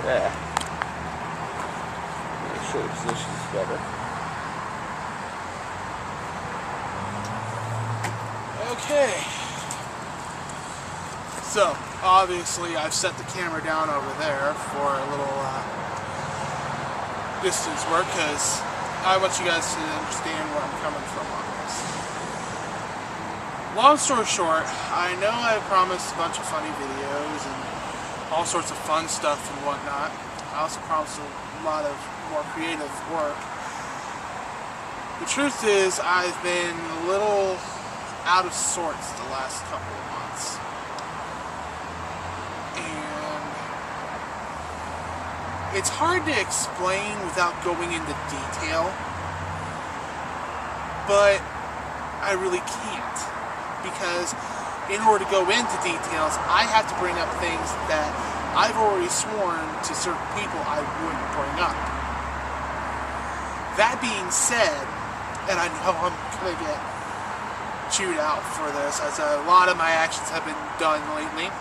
Yeah. Make sure the position's better. Okay. So, obviously I've set the camera down over there for a little distance work because I want you guys to understand where I'm coming from on this. Long story short, I know I promised a bunch of funny videos and all sorts of fun stuff and whatnot. I also promised a lot of more creative work. The truth is, I've been a little out of sorts the last couple of months. And it's hard to explain without going into detail, but I really can't. Because in order to go into details, I have to bring up things that I've already sworn to certain people I wouldn't bring up. That being said, and I know I'm going to get chewed out for this, as a lot of my actions have been done lately,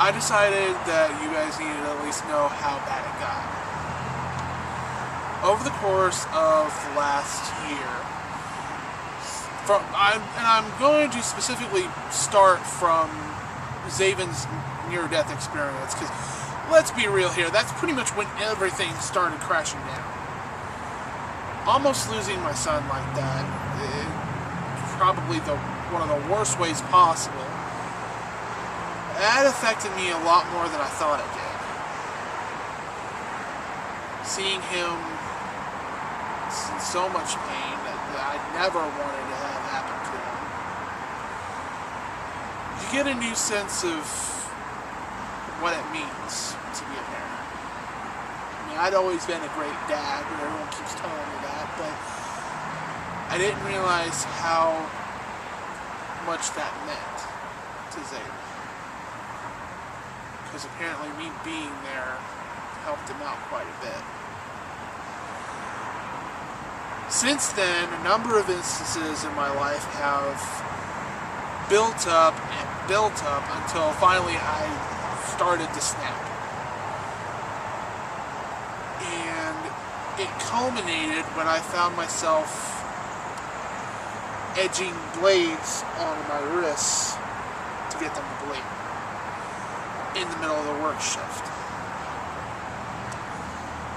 I decided that you guys needed to at least know how bad it got. Over the course of the last year, I'm going to specifically start from Zaven's near-death experience, because let's be real here, that's pretty much when everything started crashing down. Almost losing my son like that, probably one of the worst ways possible, that affected me a lot more than I thought it did. Seeing him in so much pain that I never wanted to have happen to him. You get a new sense of what it means to be a parent. I mean, I'd always been a great dad, but everyone keeps telling me that, but I didn't realize how much that meant to Xavier. Because apparently me being there helped him out quite a bit. Since then, a number of instances in my life have built up and built up until finally I started to snap. And it culminated when I found myself edging blades onto my wrists to get them to bleed in the middle of the work shift.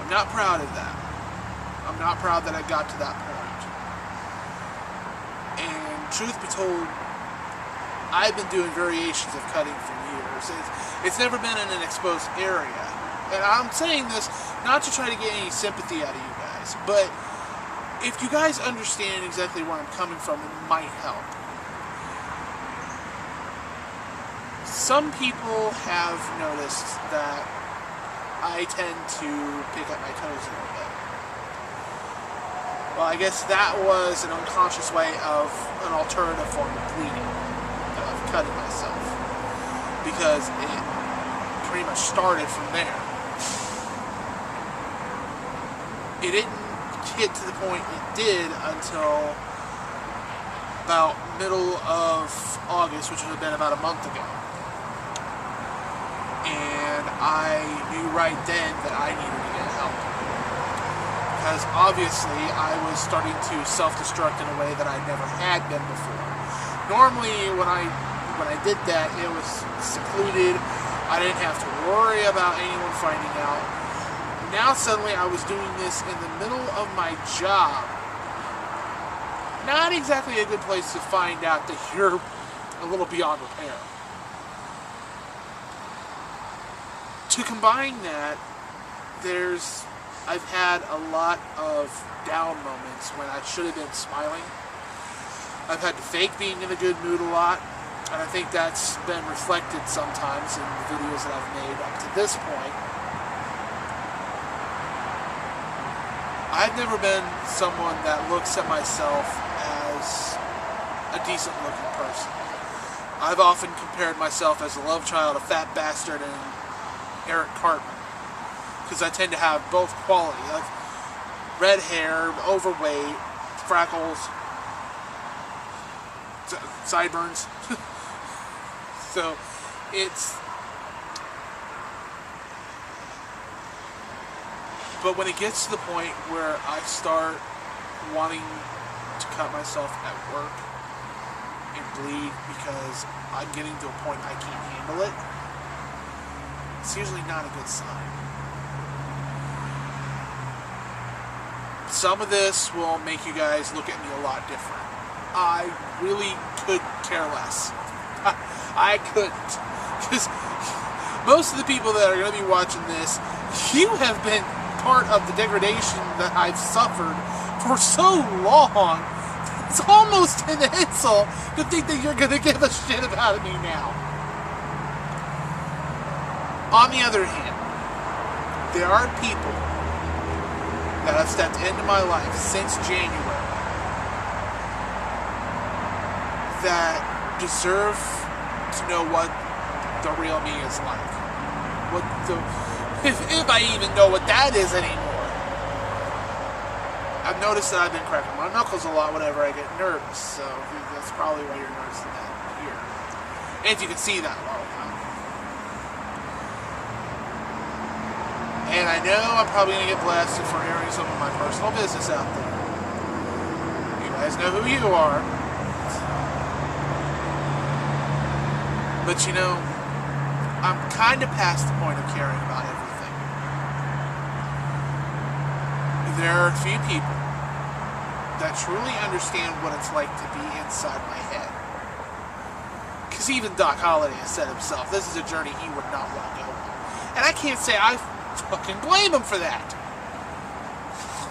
I'm not proud of that. I'm not proud that I got to that point. And truth be told, I've been doing variations of cutting for years. It's never been in an exposed area. And I'm saying this not to try to get any sympathy out of you guys, but if you guys understand exactly where I'm coming from, it might help. Some people have noticed that I tend to pick up my toes a little bit. Well, I guess that was an unconscious way of an alternative form of bleeding, of cutting myself, because it pretty much started from there. It didn't get to the point it did until about middle of August, which would have been about a month ago. And I knew right then that I needed to get help. Because obviously I was starting to self-destruct in a way that I never had been before. Normally when I did that, it was secluded. I didn't have to worry about anyone finding out. Now suddenly I was doing this in the middle of my job. Not exactly a good place to find out that you're a little beyond repair. To combine that, I've had a lot of down moments when I should have been smiling. I've had to fake being in a good mood a lot, and I think that's been reflected sometimes in the videos that I've made up to this point. I've never been someone that looks at myself as a decent looking person. I've often compared myself as a love child, a fat bastard, and Eric Cartman, because I tend to have both quality. I have red hair, overweight, freckles, sideburns. So But when it gets to the point where I start wanting to cut myself at work and bleed because I'm getting to a point I can't handle it, it's usually not a good sign. Some of this will make you guys look at me a lot different. I really could care less. I couldn't. Because most of the people that are going to be watching this, you have been part of the degradation that I've suffered for so long. It's almost an insult to think that you're going to give a shit about me now. On the other hand, there are people that have stepped into my life since January that deserve to know what the real me is like. What the, if I even know what that is anymore. I've noticed that I've been cracking my knuckles a lot whenever I get nervous, so that's probably why you're noticing that here. If you can see that well. And I know I'm probably going to get blasted for airing some of my personal business out there. You guys know who you are. But you know, I'm kind of past the point of caring about everything. There are a few people that truly understand what it's like to be inside my head. Because even Doc Holliday has said himself, this is a journey he would not want to go on. And I can't say I fucking blame him for that.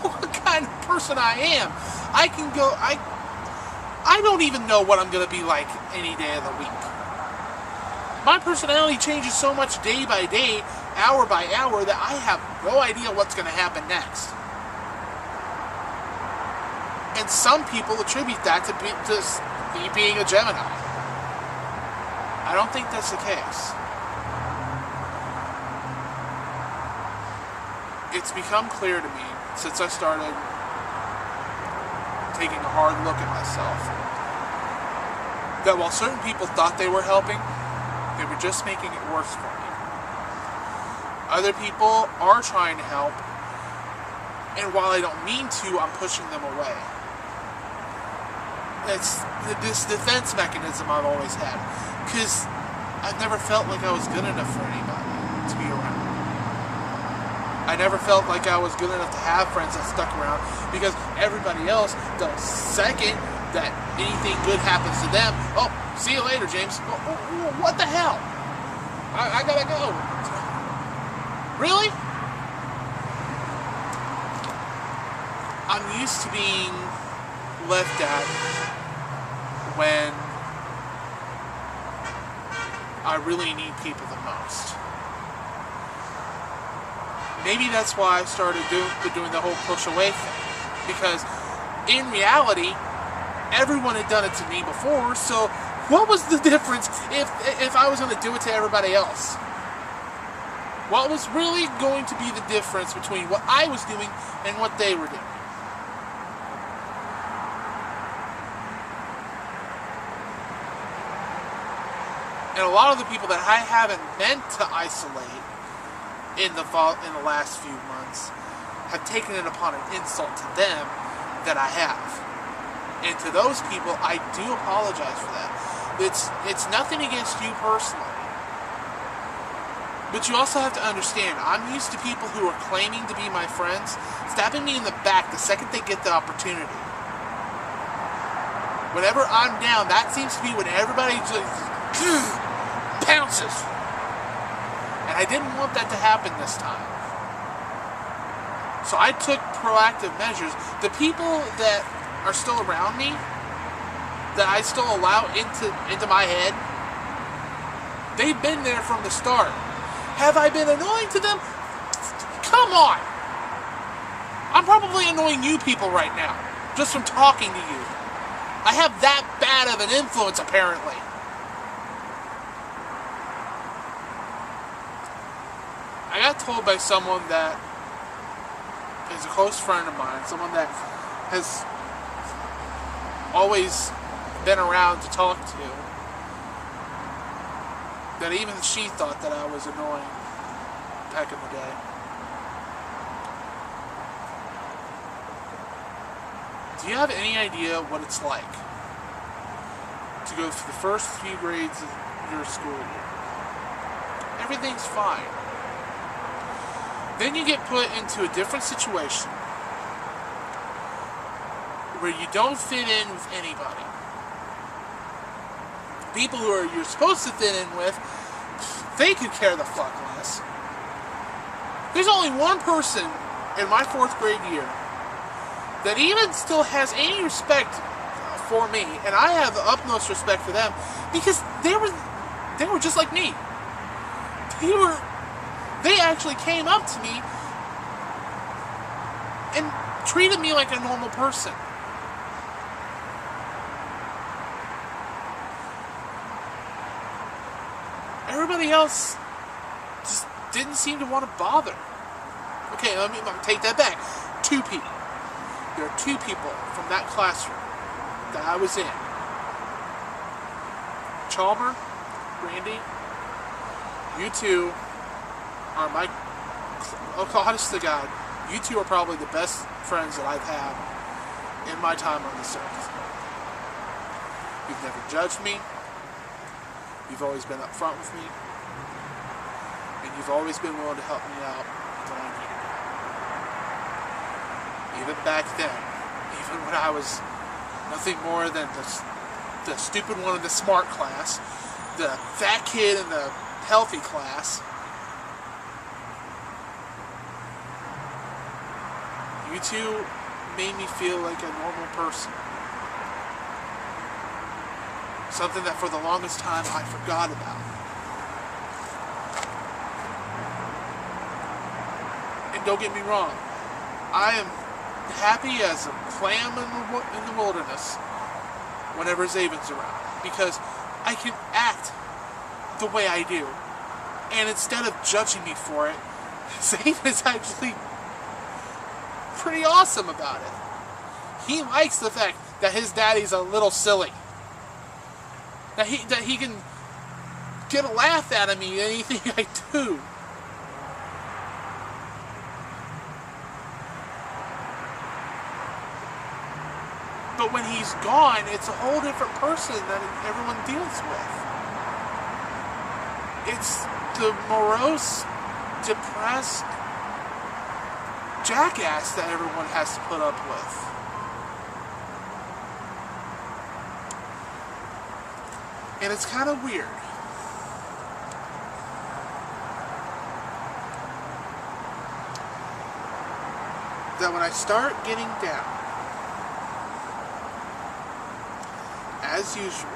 What kind of person I am. I can go, I don't even know what I'm going to be like any day of the week. My personality changes so much day by day, hour by hour, that I have no idea what's going to happen next. And some people attribute that to me being a Gemini. I don't think that's the case. It's become clear to me since I started taking a hard look at myself that while certain people thought they were helping, they were just making it worse for me. Other people are trying to help, and while I don't mean to, I'm pushing them away. It's this defense mechanism I've always had, because I've never felt like I was good enough for anybody to be around. I never felt like I was good enough to have friends that stuck around, because everybody else, the second that anything good happens to them, oh, see you later, James. What the hell? I gotta go. Really? I'm used to being left at when I really need people the most. Maybe that's why I started doing the whole push away thing. Because in reality, everyone had done it to me before, so what was the difference if I was going to do it to everybody else? What was really going to be the difference between what I was doing and what they were doing? And a lot of the people that I haven't meant to isolate in the last few months have taken it upon an insult to them that I have. And to those people, I do apologize for that. It's nothing against you personally. But you also have to understand, I'm used to people who are claiming to be my friends stabbing me in the back the second they get the opportunity. Whenever I'm down, that seems to be when everybody just pounces. And I didn't want that to happen this time. So I took proactive measures. The people that are still around me, that I still allow into my head, they've been there from the start. Have I been annoying to them? Come on! I'm probably annoying you people right now, just from talking to you. I have that bad of an influence, apparently. I got told by someone that is a close friend of mine, someone that has always been around to talk to, that even she thought that I was annoying back in the day. Do you have any idea what it's like to go through the first few grades of your school year? Everything's fine. Then you get put into a different situation where you don't fit in with anybody. People who you're supposed to fit in with, they could care the fuck less. There's only one person in my 4th grade year that even still has any respect for me, and I have the utmost respect for them because they were just like me. They actually came up to me and treated me like a normal person. Everybody else just didn't seem to want to bother. Okay, let me take that back. 2 people. There are 2 people from that classroom that I was in. Chalmer, Randy, you 2 are my, honest to God, you 2 are probably the best friends that I've had in my time on this earth. You've never judged me. You've always been up front with me. And you've always been willing to help me out when I needed it. Even back then, even when I was nothing more than the stupid one in the smart class, the fat kid in the healthy class, you 2 made me feel like a normal person. Something that for the longest time I forgot about. And don't get me wrong, I am happy as a clam in the wilderness whenever Zaven's around, because I can act the way I do, and instead of judging me for it, Zaven is actually pretty awesome about it. He likes the fact that his daddy's a little silly. That he can get a laugh out of me anything I do. But when he's gone, it's a whole different person that everyone deals with. It's the morose, depressed jackass that everyone has to put up with. And it's kind of weird. That when I start getting down, as usual,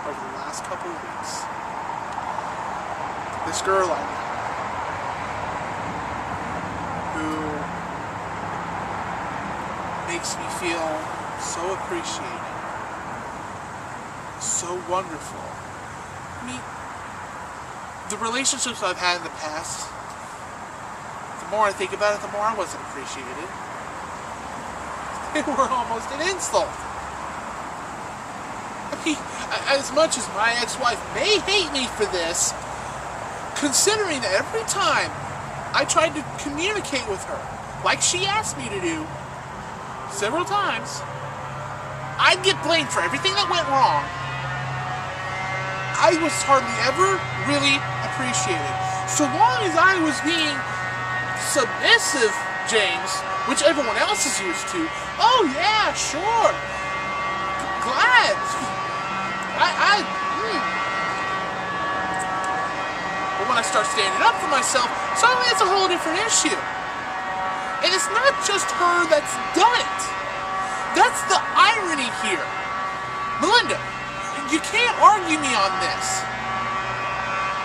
over the last couple of weeks, this girl I know, who makes me feel so appreciated, so wonderful. I mean, the relationships I've had in the past, the more I think about it, the more I wasn't appreciated. They were almost an insult. I mean, as much as my ex-wife may hate me for this, considering that every time I tried to communicate with her, like she asked me to do, several times, I'd get blamed for everything that went wrong. I was hardly ever really appreciated. So long as I was being submissive, James, which everyone else is used to, oh yeah, sure, glad. But when I start standing up for myself, suddenly it's a whole different issue. And it's not just her that's done it. That's the irony here. Melinda, you can't argue me on this.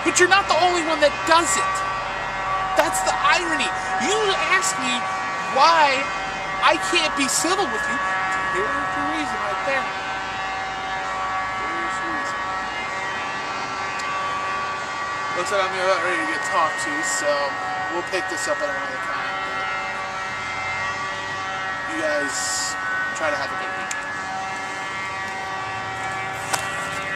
But you're not the only one that does it. That's the irony. You asked me why I can't be civil with you. Here's the reason right there. Here's the reason. Looks like I'm about ready to get talked to, so we'll pick this up at another time. You guys try to have a good week.